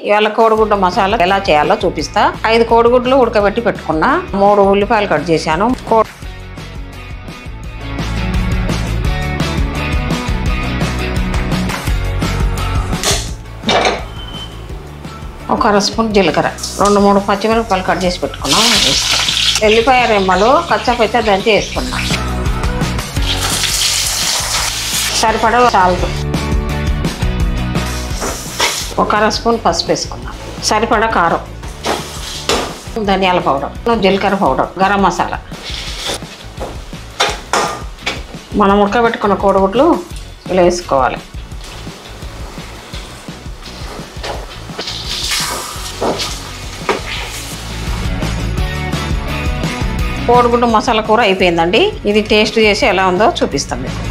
ఇవాళ కోడిగుడ్డ మసాలా ఎలా చేయాలో చూపిస్తా. 5 కోడిగుడ్లు ఉడకబెట్టి పెట్టుకున్నా. 3 ఉల్లిపాయలు కట్ చేశాను. ఒక అర స్పూన్ జీలకర్ర, 2-3 పచ్చిమిరపకాయలు కట్ చేసి పెట్టుకున్నాం. ఎల్లిపాయ రెమ్మలు కచ్చపచ్చ దంచి వేసుకున్నాం. సరిపడా సాల్ట్, ఒక అర స్పూన్ పసుపు వేసుకున్నాం. సరిపడా కారం, ధనియాల పౌడర్, జీలకర్ర పౌడర్, గరం మసాలా. మనం ఉడకబెట్టుకున్న కోడిగుడ్లు ఇలా వేసుకోవాలి. కోడిగుడ్డు మసాలా కూర అయిపోయిందండి. ఇది టేస్ట్ చేసి ఎలా ఉందో చూపిస్తాం మీకు.